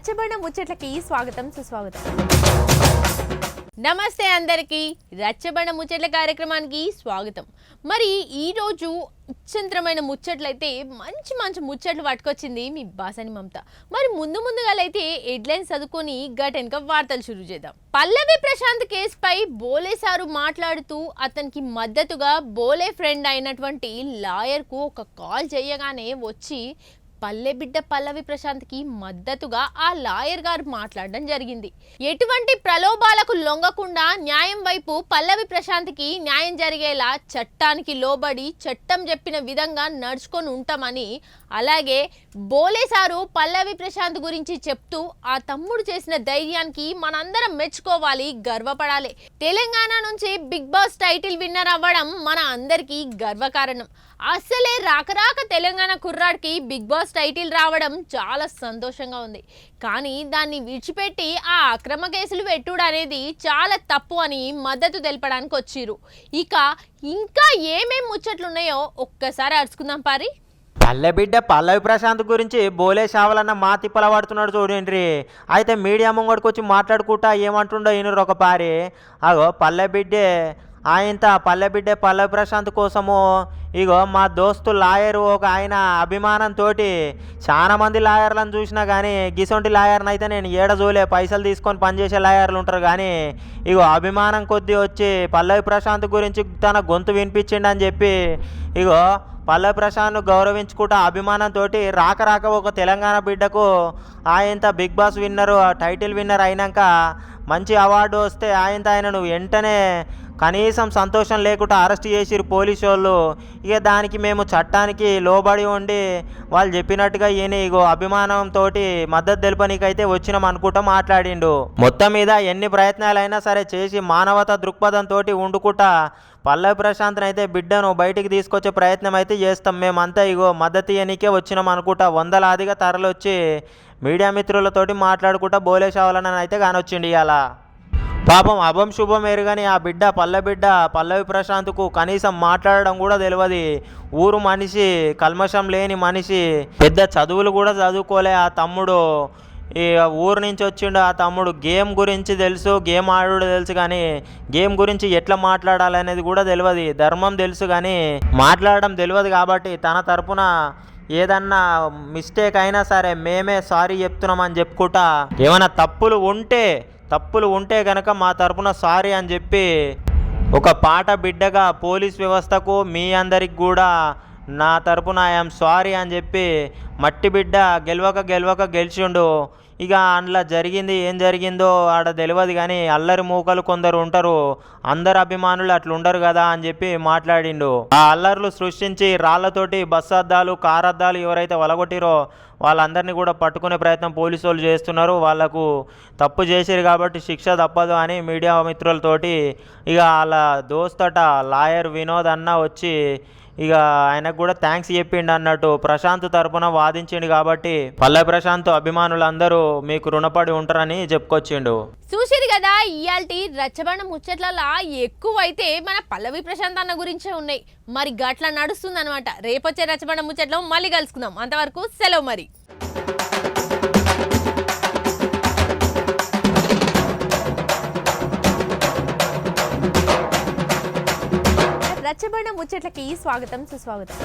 రచ్చబండ ముచ్చట్లకి స్వాగతం సుస్వాగతం. నమస్తే అందరికీ, రచ్చబండ ముచ్చట్ల కార్యక్రమానికి స్వాగతం. మరి ఈరోజు అత్యంతరమైన ముచ్చట్లయితే మంచి మంచి ముచ్చట్లు పట్టుకొచ్చింది మీ బాసని మమత. మరి ముందుగాలైతే హెడ్లైన్స్ చదువుకొని గటెనక వార్తలు షురూ చేద్దాం. పల్లవి ప్రశాంత్ కేసుపై బోలే సారు మాట్లాడుతూ అతనికి మద్దతుగా బోలే ఫ్రెండ్ అయినటువంటి లాయర్కు ఒక కాల్ చేయగానే వచ్చి పల్లెబిడ్డ పల్లవి ప్రశాంత్కి మద్దతుగా ఆ లాయర్ గారు మాట్లాడడం జరిగింది. ఎటువంటి ప్రలోభాలకు లొంగకుండా న్యాయం వైపు పల్లవి ప్రశాంత్కి న్యాయం జరిగేలా చట్టానికి లోబడి చట్టం చెప్పిన విధంగా నడుచుకొని ఉంటామని, అలాగే బోలే సారు పల్లవి ప్రశాంత్ గురించి చెప్తూ ఆ తమ్ముడు చేసిన ధైర్యానికి మనందరం మెచ్చుకోవాలి, గర్వపడాలి. తెలంగాణ నుంచి బిగ్ బాస్ టైటిల్ విన్నర్ అవ్వడం మన అందరికీ గర్వకారణం. అసలే రాక తెలంగాణ కుర్రాడికి బిగ్ బాస్ టైటిల్ రావడం చాలా సంతోషంగా ఉంది. కానీ దాన్ని విడిచిపెట్టి ఆ అక్రమ కేసులు పెట్టుడు అనేది చాలా తప్పు అని మద్దతు తెలపడానికి వచ్చిర్రు. ఇక ఇంకా ఏమేం ముచ్చట్లున్నాయో ఒక్కసారి అరుచుకుందాం పారి. పల్లెబిడ్డ పల్లవి ప్రశాంత్ గురించి బోలే షావలన్న మా తిప్పల పడుతున్నాడు చూడండి. అయితే మీడియా ముంగడికి వచ్చి మాట్లాడుకుంటా ఏమంటుండో ఈయన ఒక పారి. అగో పల్లెబిడ్డే పల్లెబిడ్డ పల్లవి ప్రశాంత్ కోసము ఇగో మా దోస్తు లాయరు ఒక ఆయన అభిమానంతో చాలా మంది లాయర్లను చూసినా కానీ గిసొంటి లాయర్ని అయితే నేను ఏడజోలే, పైసలు తీసుకొని పనిచేసే లాయర్లు ఉంటారు కానీ ఇగో అభిమానం కొద్దీ వచ్చి పల్లవి ప్రశాంత్ గురించి తన గొంతు వినిపించిండని చెప్పి ఇగో పల్లవి ప్రశాంత్ను గౌరవించుకుంటా అభిమానంతో రాక ఒక తెలంగాణ బిడ్డకు బిగ్ బాస్ విన్నరు టైటిల్ విన్నర్ అయినాక మంచి అవార్డు వస్తే ఆయనను వెంటనే కనీసం సంతోషం లేకుండా అరెస్ట్ చేసిరు పోలీసు వాళ్ళు. ఇక దానికి మేము చట్టానికి లోబడి ఉండి వాళ్ళు చెప్పినట్టుగా ఈయన ఇగో అభిమానంతో మద్దతు తెలుపనీకైతే వచ్చినాం అనుకుంటా మాట్లాడిండు. మొత్తం మీద ఎన్ని ప్రయత్నాలైనా సరే చేసి మానవతా దృక్పథంతో ఉండుకుంటా పల్లవి ప్రశాంత్ని అయితే బిడ్డను బయటికి తీసుకొచ్చే ప్రయత్నం అయితే చేస్తాం. మేమంతా ఇగో మద్దతు ఇయనికే వచ్చినాం అనుకుంటా వందలాదిగా తరలొచ్చి మీడియా మిత్రులతోటి మాట్లాడుకుంటా బోలే షావలన్న అయితే కానొచ్చిండి. ఇలా పాపం అభం శుభం ఎరుగని ఆ బిడ్డ పల్లవి ప్రశాంత్కు కనీసం మాట్లాడడం కూడా తెలియదు. ఊరు మనిషి, కల్మషం లేని మనిషి, పెద్ద చదువులు కూడా చదువుకోలే ఆ తమ్ముడు. ఈ ఊరు నుంచి వచ్చిండు ఆ తమ్ముడు. గేమ్ గురించి తెలుసు, గేమ్ ఆడు తెలుసు, కానీ గేమ్ గురించి ఎట్లా మాట్లాడాలనేది కూడా తెలియదు. ధర్మం తెలుసు కానీ మాట్లాడడం తెలియదు. కాబట్టి తన తరపున ఏదన్నా మిస్టేక్ అయినా సరే మేమే సారీ చెప్తున్నామని చెప్పుకుంటా, ఏమైనా తప్పులు ఉంటే కనుక మా తరపున సారీ అని చెప్పి ఒక పాట బిడ్డగా పోలీస్ వ్యవస్థకు మీ అందరికి కూడా నా తరపున ఐఎమ్ సారీ అని చెప్పి మట్టి బిడ్డ గెలవక గెలిచిండు. ఇక అందులో ఏం జరిగిందో ఆడ తెలియదు కానీ అల్లరి మూకలు కొందరు ఉంటారు, అందరు అభిమానులు అట్లా ఉండరు కదా అని చెప్పి మాట్లాడిండు. ఆ అల్లర్లు సృష్టించి రాళ్లతోటి బస్సు అద్దాలు, కారు అద్దాలు ఎవరైతే వలగొట్టిరో వాళ్ళందరినీ కూడా పట్టుకునే ప్రయత్నం పోలీసు వాళ్ళు చేస్తున్నారు. వాళ్ళకు తప్పు చేసిరు కాబట్టి శిక్ష తప్పదు అని మీడియా మిత్రులతోటి ఇక వాళ్ళ దోస్తట లాయర్ వినోద్ అన్న వచ్చి ఇక ఆయనకు కూడా థ్యాంక్స్ చెప్పిండు అన్నట్టు ప్రశాంత్ తరపున వాదించిండు. కాబట్టి పల్లవి ప్రశాంత్ అభిమానులందరూ మీకు రుణపడి ఉంటారని చెప్పుకొచ్చిండు. చూసిరు కదా, ఇయాల్టి రచ్చబండ ముచ్చట్లలో ఎక్కువైతే మన పల్లవి ప్రశాంత్ అన్న గురించే ఉన్నాయి. మరి గట్ల నడుస్తుంది అనమాట. రేపొచ్చే రచ్చబండ ముచ్చట్లో మళ్ళీ కలుసుకుందాం. అంతవరకు సెలవు మరి. రచ్చబండ ముచ్చట్లకి స్వాగతం సుస్వాగతం.